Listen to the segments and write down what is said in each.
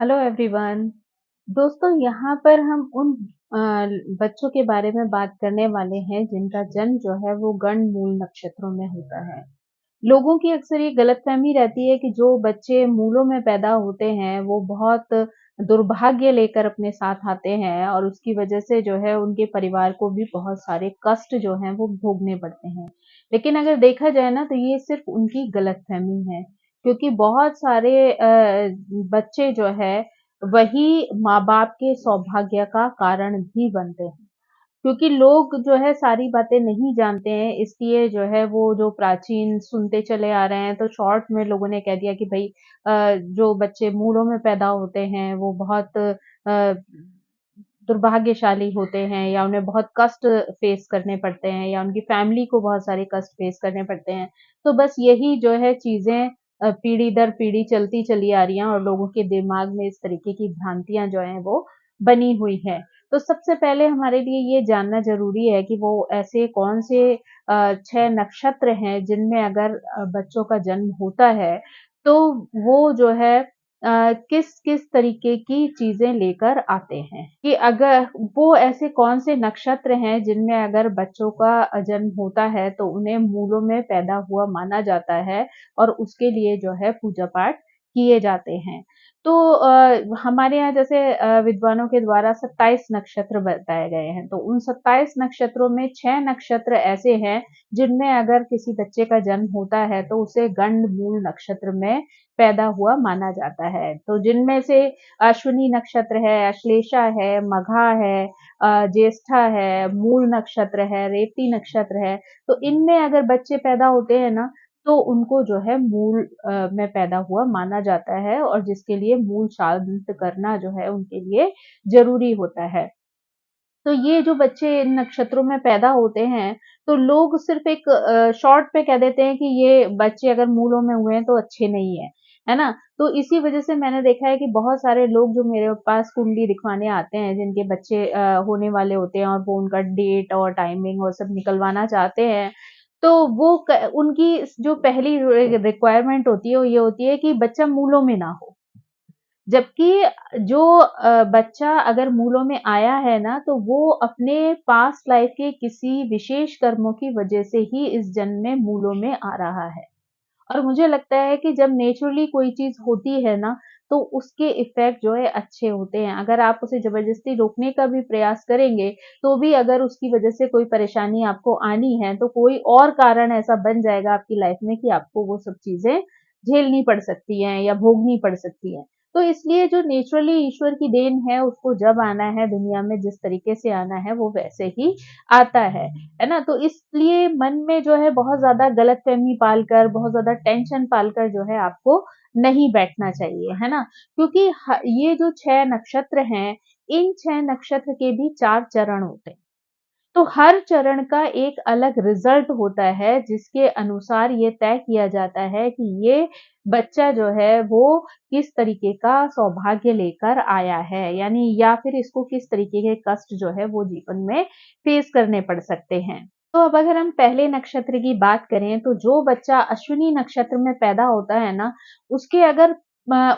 Hello everyone. दोस्तों, यहाँ पर हम उन बच्चों के बारे में बात करने वाले हैं जिनका जन्म जो है वो गंड मूल नक्षत्रों में होता है। लोगों की अक्सर ये गलतफहमी रहती है कि जो बच्चे मूलों में पैदा होते हैं वो बहुत दुर्भाग्य लेकर अपने साथ आते हैं और उसकी वजह से जो है उनके परिवार को भी बहुत सारे कष्ट जो हैं वो भोगने पड़ते हैं। लेकिन अगर देखा जाए ना तो ये सिर्फ उनकी गलतफहमी है, क्योंकि बहुत सारे बच्चे जो है वही माँ-बाप के सौभाग्य का कारण भी बनते हैं। क्योंकि लोग जो है सारी बातें नहीं जानते हैं, इसलिए जो है वो जो प्राचीन सुनते चले आ रहे हैं, तो शॉर्ट में लोगों ने कह दिया कि भई जो बच्चे मूलों में पैदा होते हैं वो बहुत दुर्भाग्यशाली होते हैं या उन्हें बहुत कष्ट फेस करने पड़ते हैं या उनकी फैमिली को बहुत सारे कष्ट फेस करने पड़ते हैं। तो बस यही जो है चीज़ें पीढ़ी दर पीढ़ी चलती चली आ रही हैं और लोगों के दिमाग में इस तरीके की भ्रांतियाँ जो हैं वो बनी हुई हैं। तो सबसे पहले हमारे लिए ये जानना ज़रूरी है कि वो ऐसे कौन से 6 नक्षत्र हैं जिनमें अगर बच्चों का जन्म होता है, तो वो जो है किस-किस तरीके की चीज़ें लेकर आते हैं। कि अगर वो ऐसे कौन से नक्षत्र हैं जिनमें अगर बच्चों का जन्म होता है तो उन्हें मूलों में पैदा हुआ माना जाता है और उसके लिए जो है पूजा-पाठ किए जाते हैं। तो हमारे यहाँ जैसे विद्वानों के द्वारा 27 नक्षत्र बताए गए हैं, तो उन 27 नक्षत्रों में 6 नक्षत्र ऐसे हैं जिनमें अगर किसी बच्चे का जन्म होता है तो उसे गंड मूल नक्षत्र में पैदा हुआ माना जाता है। तो जिनमें से अश्विनी नक्षत्र है, अश्लेषा है, मघा है, ज्येष्ठा है, मूल नक्षत्र है, रेवती नक्षत्र है। तो इनमें अगर बच्चे पैदा होते हैं ना, तो उनको जो है मूल में पैदा हुआ माना जाता है और जिसके लिए मूल शांत करना जो है उनके लिए ज़रूरी होता है। तो ये जो बच्चे इन नक्षत्रों में पैदा होते हैं, तो लोग सिर्फ़ एक शॉर्ट पे कह देते हैं कि ये बच्चे अगर मूलों में हुए हैं तो अच्छे नहीं हैं, है ना? तो इसी वज़ह से मैंने देखा है कि बहुत सारे लोग जो मेरे पास कुंडली दिखवाने आते हैं, जिनके बच्चे होने वाले होते हैं और वो उनका डेट और टाइमिंग और सब निकलवाना चाहते हैं, तो वो उनकी जो पहली रिक्वायरमेंट होती है, वो ये होती है कि बच्चा मूलों में ना हो। जबकि जो बच्चा अगर मूलों में आया है ना, तो वो अपने पास्ट लाइफ के किसी विशेष कर्मों की वजह से ही इस जन्म में मूलों में आ रहा है। और मुझे लगता है कि जब नेचुरली कोई चीज़ होती है ना, तो उसके इफ़ेक्ट जो है अच्छे होते हैं। अगर आप उसे ज़बरदस्ती रोकने का भी प्रयास करेंगे, तो भी अगर उसकी वजह से कोई परेशानी आपको आनी है, तो कोई और कारण ऐसा बन जाएगा आपकी लाइफ़ में कि आपको वो सब चीज़ें झेलनी पड़ सकती हैं या भोगनी पड़ सकती हैं। तो इसलिए जो नेचुरली ईश्वर की देन है, उसको जब आना है दुनिया में जिस तरीके से आना है, वो वैसे ही आता है ना? तो इसलिए मन में जो है बहुत ज़्यादा गलतफ़हमी पालकर, बहुत ज़्यादा टेंशन पालकर जो है आपको नहीं बैठना चाहिए, है ना? क्योंकि ये जो 6 नक्षत्र हैं, इन 6 नक्षत्र के भी 4 चरण होते हैं। तो हर चरण का एक अलग रिज़ल्ट होता है, जिसके अनुसार ये तय किया जाता है कि ये बच्चा जो है वो किस तरीके का सौभाग्य लेकर आया है, यानी या फिर इसको किस तरीके के कष्ट जो है वो जीवन में फेस करने पड़ सकते हैं। तो अब अगर हम पहले नक्षत्र की बात करें, तो जो बच्चा अश्विनी नक्षत्र में पैदा होता है ना, उसके अगर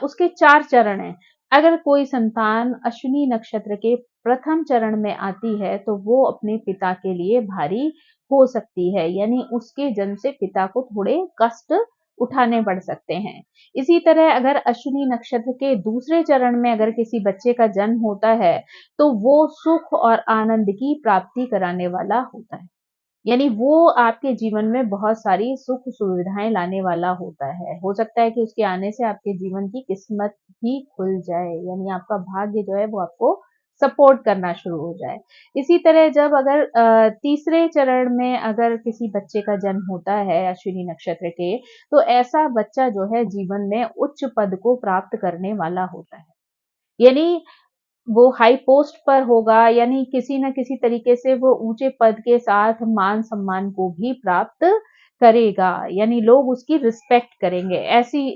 उसके 4 चरण हैं। अगर कोई संतान अश्विनी नक्षत्र के प्रथम चरण में आती है, तो वो अपने पिता के लिए भारी हो सकती है, यानी उसके जन्म से पिता को थोड़े कष्ट उठाने पड़ सकते हैं। इसी तरह अगर अश्विनी नक्षत्र के दूसरे चरण में अगर किसी बच्चे का जन्म होता है, तो वो सुख और आनंद की प्राप्ति कराने वाला होता है। यानी वो आपके जीवन में बहुत सारी सुख सुविधाएँ लाने वाला होता है। हो सकता है कि उसके आने से आपके जीवन की किस्मत ही खुल जाए, यानी आपका भाग्य जो है वो आपको सपोर्ट करना शुरू हो जाए। इसी तरह जब अगर तीसरे चरण में अगर किसी बच्चे का जन्म होता है अश्विनी नक्षत्र के, तो ऐसा बच्चा जो है जीवन में उच्च पद को प्राप्त करने वाला होता है। यानी वो हाई पोस्ट पर होगा, यानी किसी न किसी तरीके से वो ऊँचे पद के साथ मान-सम्मान को भी प्राप्त करेगा, यानी लोग उसकी रिस्पेक्ट करेंगे। ऐसी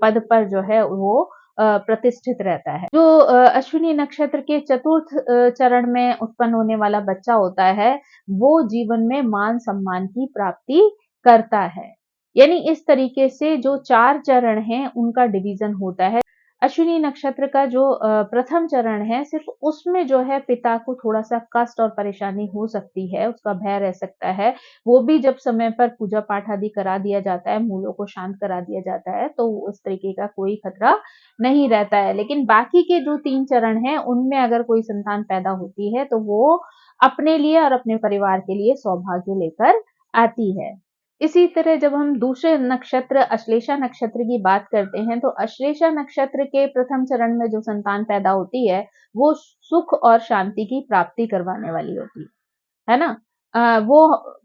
पद पर जो है वो प्रतिष्ठित रहता है। जो अश्विनी नक्षत्र के चतुर्थ चरण में उत्पन्न होने वाला बच्चा होता है, वो जीवन में मान-सम्मान की प्राप्ति करता है। यानी इस तरीके से जो 4 चरण हैं, उनका डिवीज़न होता है। अश्विनी नक्षत्र का जो प्रथम चरण है, सिर्फ उसमें जो है पिता को थोड़ा-सा कष्ट और परेशानी हो सकती है, उसका भय रह सकता है। वो भी जब समय पर पूजा-पाठ आदि करा दिया जाता है, मूलों को शांत करा दिया जाता है, तो उस तरीके का कोई खतरा नहीं रहता है। लेकिन बाकी के जो 3 चरण हैं, उनमें अगर कोई संतान पैदा होती है, तो वो अपने लिए और अपने परिवार के लिए सौभाग्य लेकर आती है। इसी तरह जब हम दूसरे नक्षत्र अश्लेषा नक्षत्र की बात करते हैं, तो अश्लेषा नक्षत्र के प्रथम चरण में जो संतान पैदा होती है, वो सुख और शांति की प्राप्ति करवाने वाली होती है ना? वो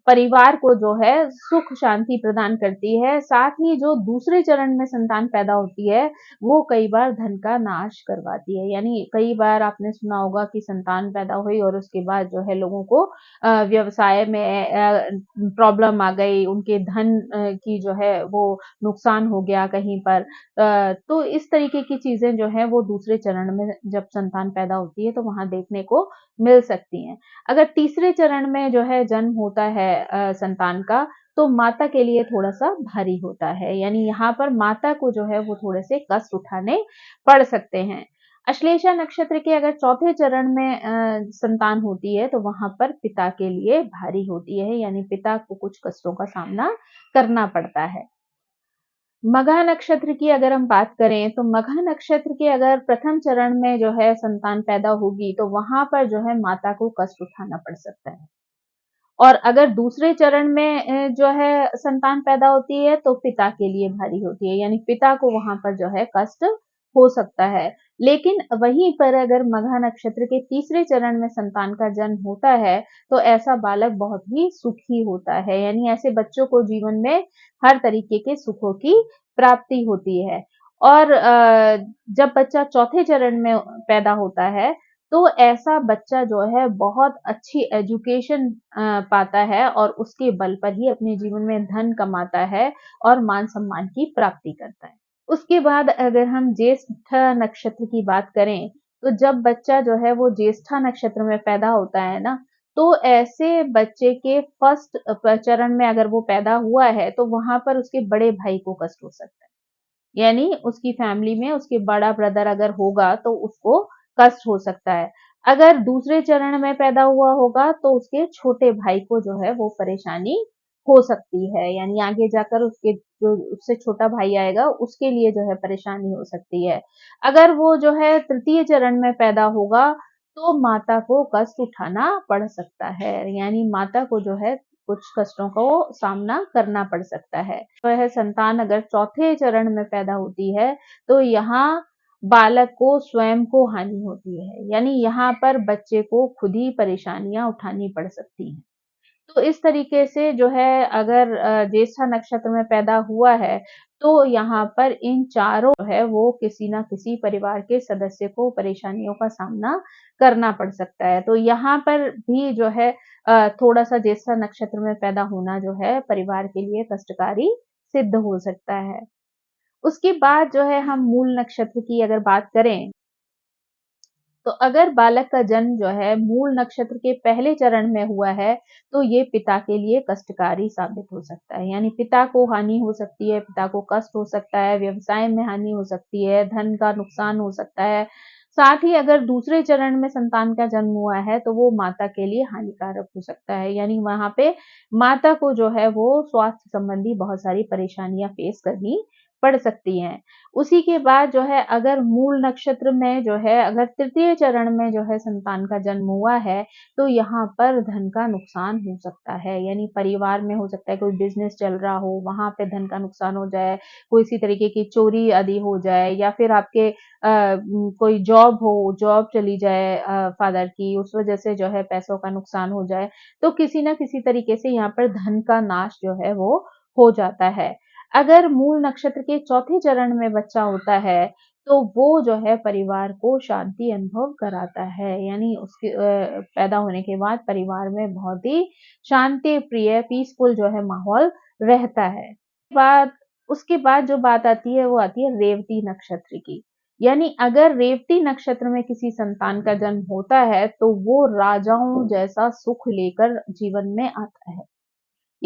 परिवार को जो है सुख शांति प्रदान करती है। साथ ही जो दूसरे चरण में संतान पैदा होती है, वो कई बार धन का नाश करवाती है। यानी कई बार आपने सुना होगा कि संतान पैदा हुई और उसके बाद जो है लोगों को व्यवसाय में प्रॉब्लम आ गई, उनके धन की जो है वो नुकसान हो गया कहीं पर। तो इस तरीके की चीजें जो है वो दूसरे चरण में जब संतान पैदा होती है तो वहां देखने को मिल सकती हैं। अगर तीसरे चरण में जो है जन्म होता है संतान का, तो माता के लिए थोड़ा-सा भारी होता है। यानी यहाँ पर माता को जो है वो थोड़े से कष्ट उठाने पड़ सकते हैं। अश्लेषा नक्षत्र के अगर चौथे चरण में संतान होती है, तो वहाँ पर पिता के लिए भारी होती है, यानी पिता को कुछ कष्टों का सामना करना पड़ता है। मघा नक्षत्र की अगर हम बात करें, तो मघा नक्षत्र के अगर प्रथम चरण में जो है संतान पैदा होगी, तो वहाँ पर जो है माता को कष्ट उठाना पड़ सकता है। और अगर दूसरे चरण में जो है संतान पैदा होती है, तो पिता के लिए भारी होती है, यानी पिता को वहाँ पर जो है कष्ट हो सकता है। लेकिन वहीं पर अगर मघा नक्षत्र के तीसरे चरण में संतान का जन्म होता है, तो ऐसा बालक बहुत ही सुखी होता है, यानी ऐसे बच्चों को जीवन में हर तरीके के सुखों की प्राप्ति होती है। और जब बच्चा चौथे चरण में पैदा होता है, तो ऐसा बच्चा जो है बहुत अच्छी एजुकेशन पाता है और उसके बल पर ही अपने जीवन में धन कमाता है और मान-सम्मान की प्राप्ति करता है। उसके बाद अगर हम ज्येष्ठा नक्षत्र की बात करें, तो जब बच्चा जो है वो ज्येष्ठा नक्षत्र में पैदा होता है ना, तो ऐसे बच्चे के फर्स्ट चरण में अगर वो पैदा हुआ है, तो वहाँ पर उसके बड़े भाई को कष्ट हो सकता है। यानी उसकी फैमिली में उसके बड़ा ब्रदर अगर होगा तो उसको कष्ट हो सकता है। अगर दूसरे चरण में पैदा हुआ होगा तो उसके छोटे भाई को जो है वो परेशानी हो सकती है। यानी आगे जाकर उसके जो उससे छोटा भाई आएगा उसके लिए जो है परेशानी हो सकती है। अगर वो जो है तृतीय चरण में पैदा होगा तो माता को कष्ट उठाना पड़ सकता है। यानी माता को जो है कुछ कष्टों को सामना करना पड़ सकता है। वह संतान अगर चौथे चरण में पैदा होती है, तो यहाँ बालक को स्वयं को हानि होती है। यानी यहाँ पर बच्चे को खुद ही परेशानियां उठानी पड़ सकती हैं। तो इस तरीके से जो है अगर ज्येष्ठा नक्षत्र में पैदा हुआ है, तो यहाँ पर इन चारों जो है वो किसी न किसी परिवार के सदस्य को परेशानियों का सामना करना पड़ सकता है। तो यहाँ पर भी जो है थोड़ा-सा ज्येष्ठा नक्षत्र में पैदा होना जो है परिवार के लिए कष्टकारी सिद्ध हो सकता है। उसके बाद जो है हम मूल नक्षत्र की अगर बात करें, तो अगर बालक का जन्म जो है मूल नक्षत्र के पहले चरण में हुआ है, तो ये पिता के लिए कष्टकारी साबित हो सकता है। यानी पिता को हानि हो सकती है, पिता को कष्ट हो सकता है, व्यवसाय में हानि हो सकती है, धन का नुकसान हो सकता है। साथ ही अगर दूसरे चरण में संतान का जन्म हुआ है, तो वो माता के लिए हानिकारक हो सकता है। यानी वहाँ पे माता को जो है वो स्वास्थ्य संबंधी बहुत सारी परेशानियाँ फेस करनी पड़ सकती हैं। उसी के बाद जो है अगर मूल नक्षत्र में जो है अगर तृतीय चरण में जो है संतान का जन्म हुआ है, तो यहाँ पर धन का नुकसान हो सकता है। यानी परिवार में हो सकता है कोई बिज़नेस चल रहा हो, वहाँ पे धन का नुकसान हो जाए, कोई इसी तरीके की चोरी आदि हो जाए या फिर आपके कोई जॉब हो, जॉब चली जाए फादर की, उस वजह से जो है पैसों का नुकसान हो जाए। तो किसी न किसी तरीके से यहाँ पर धन का नाश जो है वो हो जाता है। अगर मूल नक्षत्र के चौथे चरण में बच्चा होता है, तो वो जो है परिवार को शांति अनुभव कराता है। यानी उसके पैदा होने के बाद परिवार में बहुत ही शांति प्रिय पीसफुल जो है माहौल रहता है। बाद उसके बाद जो बात आती है वो आती है रेवती नक्षत्र की। यानी अगर रेवती नक्षत्र में किसी संतान का जन्म होता है, तो वो राजाओं जैसा सुख लेकर जीवन में आता है।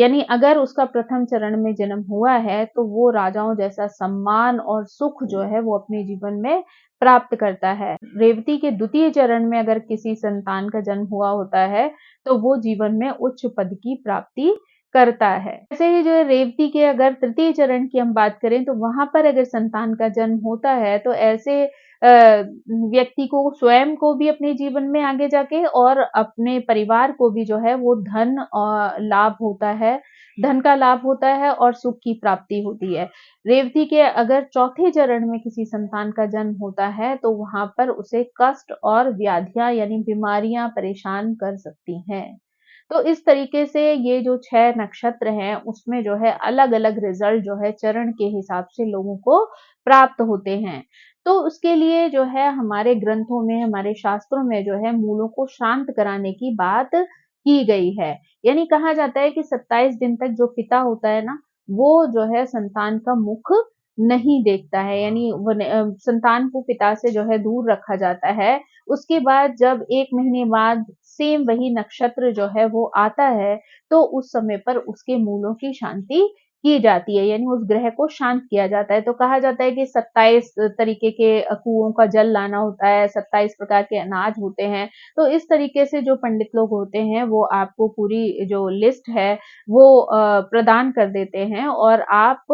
यानी अगर उसका प्रथम चरण में जन्म हुआ है तो वो राजाओं जैसा सम्मान और सुख जो है वो अपने जीवन में प्राप्त करता है। रेवती के द्वितीय चरण में अगर किसी संतान का जन्म हुआ होता है तो वो जीवन में उच्च पद की प्राप्ति करता है। ऐसे ही जो है रेवती के अगर तृतीय चरण की हम बात करें तो वहां पर अगर संतान का जन्म होता है तो ऐसे व्यक्ति को स्वयं को भी अपने जीवन में आगे जाके और अपने परिवार को भी जो है वो लाभ होता है, धन का लाभ होता है और सुख की प्राप्ति होती है। रेवती के अगर चौथे चरण में किसी संतान का जन्म होता है तो वहां पर उसे कष्ट और व्याधियां यानी बीमारियां परेशान कर सकती हैं। तो इस तरीके से ये जो 6 नक्षत्र हैं उसमें जो है अलग-अलग रिजल्ट जो है चरण के हिसाब से लोगों को प्राप्त होते हैं। तो उसके लिए जो है हमारे ग्रंथों में, हमारे शास्त्रों में जो है मूलों को शांत कराने की बात की गई है। यानी कहा जाता है कि 27 दिन तक जो पिता होता है ना, वो जो है संतान का मुख नहीं देखता है, यानी संतान को पिता से जो है दूर रखा जाता है। उसके बाद जब 1 महीने बाद सेम वही नक्षत्र जो है वो आता है, तो उस समय पर उसके मूलों की शांति की जाती है, यानी उस ग्रह को शांत किया जाता है। तो कहा जाता है कि 27 तरीके के कुओं का जल लाना होता है, 27 प्रकार के अनाज होते हैं। तो इस तरीके से जो पंडित लोग होते हैं, वो आपको पूरी जो लिस्ट है, वो प्रदान कर देते हैं और आप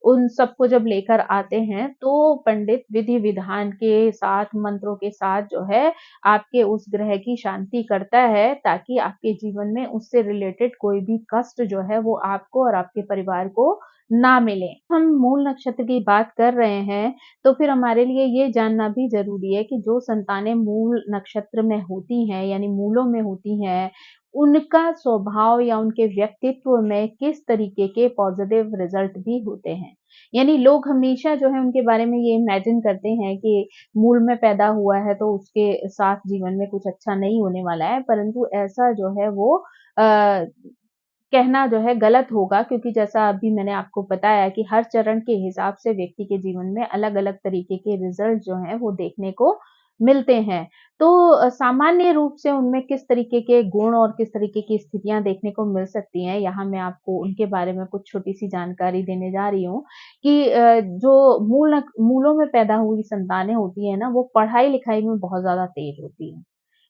उन सबको जब लेकर आते हैं, तो पंडित विधि-विधान के साथ, मंत्रों के साथ जो है आपके उस ग्रह की शांति करता है, ताकि आपके जीवन में उससे रिलेटेड कोई भी कष्ट जो है वो आपको और आपके परिवार को ना मिले। हम मूल नक्षत्र की बात कर रहे हैं, तो फिर हमारे लिए ये जानना भी ज़रूरी है कि जो संतानें मूल नक्षत्र में होती हैं, यानी मूलों में होती हैं, उनका स्वभाव या उनके व्यक्तित्व में किस तरीके के पॉजिटिव रिजल्ट भी होते हैं। यानी लोग हमेशा जो है उनके बारे में ये इमेजिन करते हैं कि मूल में पैदा हुआ है तो उसके साथ जीवन में कुछ अच्छा नहीं होने वाला है, परंतु ऐसा जो है वो कहना जो है गलत होगा, क्योंकि जैसा अभी मैंने आपको बताया कि हर चरण के हिसाब से व्यक्ति के जीवन में अलग-अलग तरीके के रिजल्ट जो हैं वो देखने को मिलते हैं। तो सामान्य रूप से उनमें किस तरीके के गुण और किस तरीके की स्थितियाँ देखने को मिल सकती हैं, यहाँ मैं आपको उनके बारे में कुछ छोटी-सी जानकारी देने जा रही हूँ कि जो मूलों में पैदा हुई संतानें होती हैं ना, वो पढ़ाई-लिखाई में बहुत ज़्यादा तेज़ होती हैं।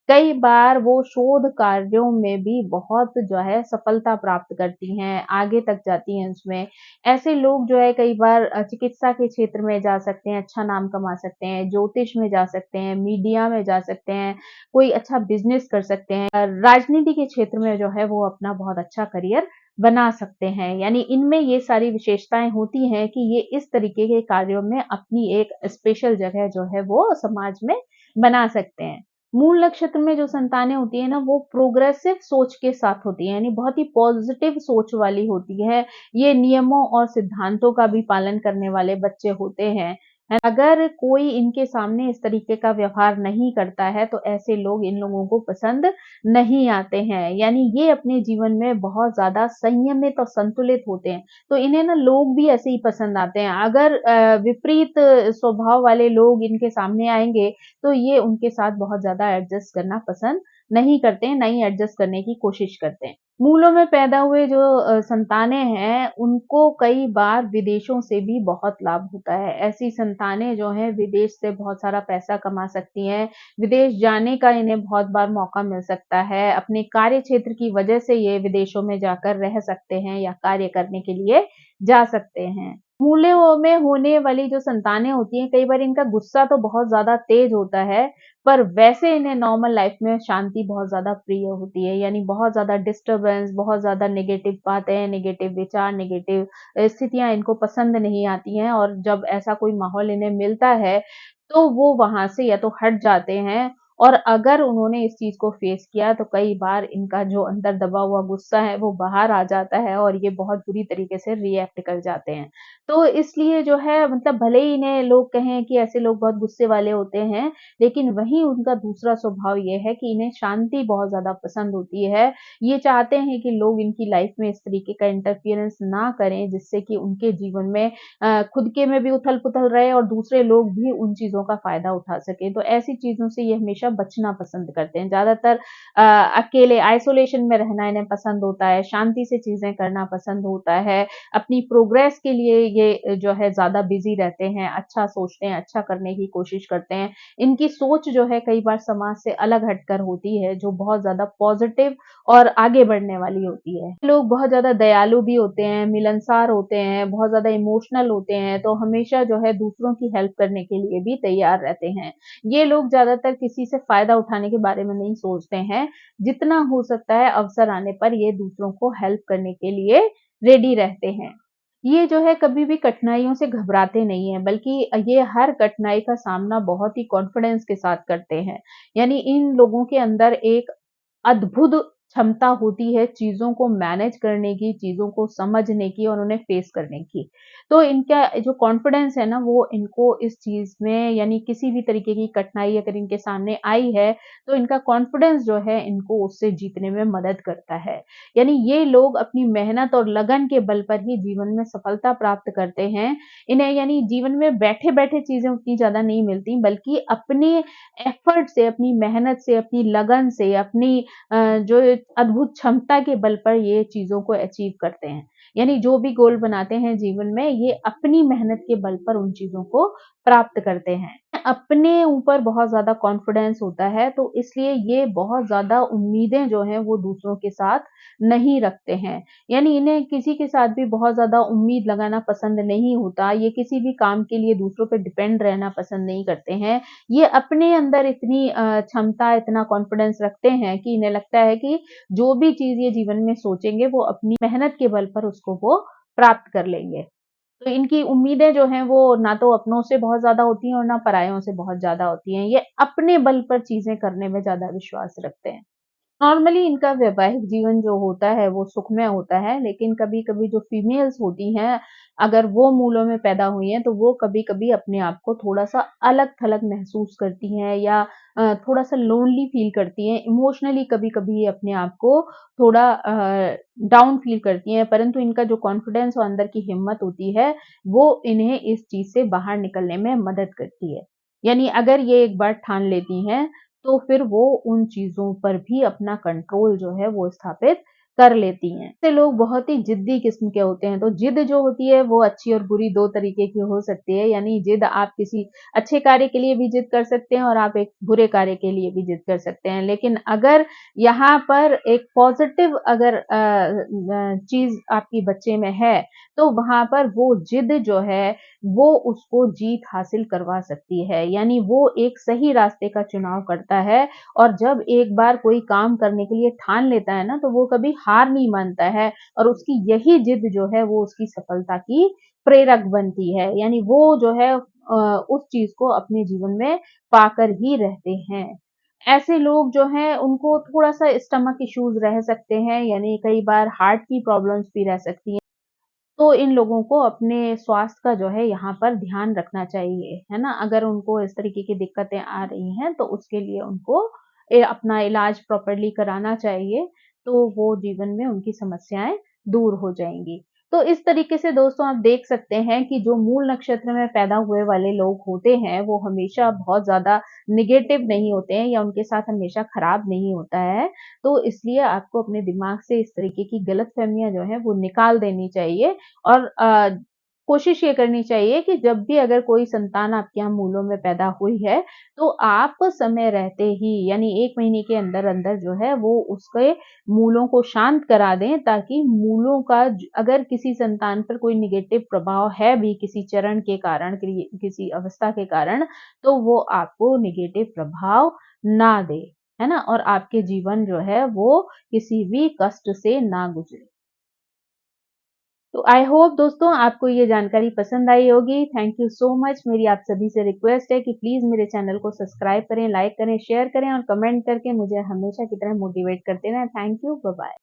कई बार वो शोध कार्यों में भी बहुत जो है सफलता प्राप्त करती हैं, आगे तक जाती हैं उसमें। ऐसे लोग जो है कई बार चिकित्सा के क्षेत्र में जा सकते हैं, अच्छा नाम कमा सकते हैं, ज्योतिष में जा सकते हैं, मीडिया में जा सकते हैं, कोई अच्छा बिज़नेस कर सकते हैं। राजनीति के क्षेत्र में जो है वो अपना बहुत अच्छा करियर बना सकते हैं। यानी इनमें ये सारी विशेषताएँ होती हैं कि ये इस तरीके के कार्यों में अपनी एक स्पेशल जगह जो है वो समाज में बना सकते हैं। मूल नक्षत्र में जो संतानें होती है ना, वो प्रोग्रेसिव सोच के साथ होती है, यानी बहुत ही पॉजिटिव सोच वाली होती है। ये नियमों और सिद्धांतों का भी पालन करने वाले बच्चे होते हैं। अगर कोई इनके सामने इस तरीके का व्यवहार नहीं करता है तो ऐसे लोग इन लोगों को पसंद नहीं आते हैं। यानी ये अपने जीवन में बहुत ज्यादा संयमित और संतुलित होते हैं, तो इन्हें ना लोग भी ऐसे ही पसंद आते हैं। अगर विपरीत स्वभाव वाले लोग इनके सामने आएंगे तो ये उनके साथ बहुत ज़्यादा एडजस्ट करना पसंद नहीं करते हैं, ना ही एडजस्ट करने की कोशिश करते हैं। मूलों में पैदा हुए जो संतानें हैं, उनको कई बार विदेशों से भी बहुत लाभ होता है। ऐसी संतानें जो हैं विदेश से बहुत सारा पैसा कमा सकती हैं, विदेश जाने का इन्हें बहुत बार मौका मिल सकता है। अपने कार्य क्षेत्र की वजह से ये विदेशों में जाकर रह सकते हैं या कार्य करने के लिए जा सकते हैं। मूल्यों में होने वाली जो संतानें होती हैं, कई बार इनका गुस्सा तो बहुत ज़्यादा तेज़ होता है, पर वैसे इन्हें नॉर्मल लाइफ़ में शांति बहुत ज़्यादा प्रिय होती है। यानी बहुत ज़्यादा डिस्टर्बेंस, बहुत ज़्यादा नेगेटिव बातें, नेगेटिव विचार, नेगेटिव स्थितियाँ इनको पसंद नहीं आती हैं, और जब ऐसा कोई माहौल इन्हें मिलता है, तो वो वहाँ से या तो हट जाते हैं, और अगर उन्होंने इस चीज़ को फ़ेस किया तो कई बार इनका जो अंदर दबा हुआ गुस्सा है वो बाहर आ जाता है और ये बहुत बुरी तरीके से रिएक्ट कर जाते हैं। तो इसलिए जो है मतलब भले ही इन्हें लोग कहें कि ऐसे लोग बहुत गुस्से वाले होते हैं, लेकिन वहीं उनका दूसरा स्वभाव ये है कि इन्हें शांति बहुत ज़्यादा पसंद होती है। ये चाहते हैं कि लोग इनकी लाइफ़ में इस तरीके का इंटरफेरेंस ना करें, जिससे कि उनके जीवन में खुद के में भी उथल-पुथल रहे और दूसरे लोग भी उन चीज़ों का फ़ायदा उठा सकें। तो ऐसी चीज़ों से ये हमेशा बचना पसंद करते हैं। ज़्यादातर अकेले आइसोलेशन में रहना इन्हें पसंद होता है, शांति से चीज़ें करना पसंद होता है, अपनी प्रोग्रेस के लिए ये जो है ज़्यादा बिज़ी रहते हैं, अच्छा सोचते हैं, अच्छा करने की कोशिश करते हैं। इनकी सोच जो है कई बार समाज से अलग हटकर होती है, जो बहुत ज़्यादा पॉज़िटिव और आगे बढ़ने वाली होती है। लोग बहुत ज़्यादा दयालु भी होते हैं, मिलनसार होते हैं, बहुत ज़्यादा इमोशनल होते हैं, तो हमेशा जो है दूसरों की हेल्प करने के लिए भी तैयार रहते हैं। ये लोग ज़्यादातर किसी से फ़ायदा उठाने के बारे में नहीं सोचते हैं, जितना हो सकता है अवसर आने पर ये दूसरों को हेल्प करने के लिए रेडी रहते हैं। ये जो है कभी भी कठिनाइयों से घबराते नहीं हैं, बल्कि ये हर कठिनाई का सामना बहुत ही कॉन्फिडेंस के साथ करते हैं। यानी इन लोगों के अंदर एक अद्भुत क्षमता होती है चीज़ों को मैनेज करने की, चीज़ों को समझने की और उन्हें फेस करने की। तो इनका जो कॉन्फिडेंस है ना, वो इनको इस चीज़ में यानी किसी भी तरीके की कठिनाई अगर इनके सामने आई है, तो इनका कॉन्फिडेंस जो है इनको उससे जीतने में मदद करता है। यानी ये लोग अपनी मेहनत और लगन के बल पर ही जीवन में सफलता प्राप्त करते हैं। इन्हें यानी जीवन में बैठे-बैठे चीज़ें उतनी ज़्यादा नहीं मिलती, बल्कि अपने एफर्ट से, अपनी मेहनत से, अपनी लगन से, अपनी जो अद्भुत क्षमता के बल पर ये चीज़ों को अचीव करते हैं। यानी जो भी गोल बनाते हैं जीवन में, ये अपनी मेहनत के बल पर उन चीज़ों को प्राप्त करते हैं। अपने ऊपर बहुत ज़्यादा कॉन्फिडेंस होता है, तो इसलिए ये बहुत ज़्यादा उम्मीदें जो हैं, वो दूसरों के साथ नहीं रखते हैं। यानी इन्हें किसी के साथ भी बहुत ज़्यादा उम्मीद लगाना पसंद नहीं होता, ये किसी भी काम के लिए दूसरों पे डिपेंड रहना पसंद नहीं करते हैं। ये अपने अंदर इतनी क्षमता, इतना कॉन्फिडेंस रखते हैं कि इन्हें लगता है कि जो भी चीज़ ये जीवन में सोचेंगे, वो अपनी मेहनत के बल पर उसको वो प्राप्त कर लेंगे। तो इनकी उम्मीदें जो हैं, वो ना तो अपनों से बहुत ज़्यादा होती हैं और ना परायों से बहुत ज़्यादा होती हैं। ये अपने बल पर चीज़ें करने में ज़्यादा विश्वास रखते हैं। नॉर्मली इनका वैवाहिक जीवन जो होता है वो सुखमय होता है, लेकिन कभी-कभी जो फीमेल्स होती हैं, अगर वो मूलों में पैदा हुई हैं, तो वो कभी-कभी अपने आप को थोड़ा-सा अलग-थलग महसूस करती हैं या थोड़ा-सा लोनली फ़ील करती हैं। इमोशनली कभी-कभी अपने आप को थोड़ा डाउन फ़ील करती हैं, परंतु इनका जो कॉन्फिडेंस और अंदर की हिम्मत होती है, वो इन्हें इस चीज़ से बाहर निकलने में मदद करती है। यानी अगर ये एक बार ठान लेती हैं, तो फिर वो उन चीज़ों पर भी अपना कंट्रोल जो है वो स्थापित कर लेती हैं। ऐसे लोग बहुत ही ज़िद्दी किस्म के होते हैं, तो ज़िद जो होती है वो अच्छी और बुरी 2 तरीके की हो सकती है। यानी ज़िद आप किसी अच्छे कार्य के लिए भी ज़िद कर सकते हैं और आप एक बुरे कार्य के लिए भी ज़िद कर सकते हैं। लेकिन अगर यहाँ पर एक पॉज़िटिव अगर चीज़ आपकी बच्चे में है, तो वहाँ पर वो ज़िद जो है वो उसको जीत हासिल करवा सकती है। यानी वो एक सही रास्ते का चुनाव करता है और जब एक बार कोई काम करने के लिए ठान लेता है ना, तो वो कभी हार नहीं मानता है और उसकी यही जिद जो है वो उसकी सफलता की प्रेरक बनती है। यानी वो जो है उस चीज़ को अपने जीवन में पाकर ही रहते हैं। ऐसे लोग जो हैं उनको थोड़ा-सा स्टमक इश्यूज़ रह सकते हैं, यानी कई बार हार्ट की प्रॉब्लम्स भी रह सकती हैं। तो इन लोगों को अपने स्वास्थ्य का जो है यहाँ पर ध्यान रखना चाहिए, है ना? अगर उनको इस तरीके की दिक्कतें आ रही हैं, तो उसके लिए उनको अपना इलाज प्रॉपर्ली कराना चाहिए, तो वो जीवन में उनकी समस्याएँ दूर हो जाएँगी। तो इस तरीके से दोस्तों आप देख सकते हैं कि जो मूल नक्षत्र में पैदा हुए वाले लोग होते हैं, वो हमेशा बहुत ज़्यादा नेगेटिव नहीं होते हैं या उनके साथ हमेशा खराब नहीं होता है। तो इसलिए आपको अपने दिमाग से इस तरीके की गलतफ़हमियाँ जो हैं, वो निकाल देनी चाहिए और कोशिश ये करनी चाहिए कि जब भी अगर कोई संतान आपके यहाँ मूलों में पैदा हुई है, तो आप समय रहते ही यानी 1 महीने के अंदर-अंदर जो है वो उसके मूलों को शांत करा दें ताकि मूलों का अगर किसी संतान पर कोई नेगेटिव प्रभाव है भी किसी चरण के कारण, किसी अवस्था के कारण, तो वो आपको नेगेटिव प्रभाव ना दे, है ना? और आपके जीवन जो है वो किसी भी कष्ट से ना गुज़रे। तो आई होप दोस्तों आपको ये जानकारी पसंद आई होगी। Thank you so much. मेरी आप सभी से रिक्वेस्ट है कि प्लीज़ मेरे चैनल को सब्सक्राइब करें, लाइक करें, शेयर करें और कमेंट करके मुझे हमेशा की तरह मोटिवेट करते रहें। Thank you. Bye bye.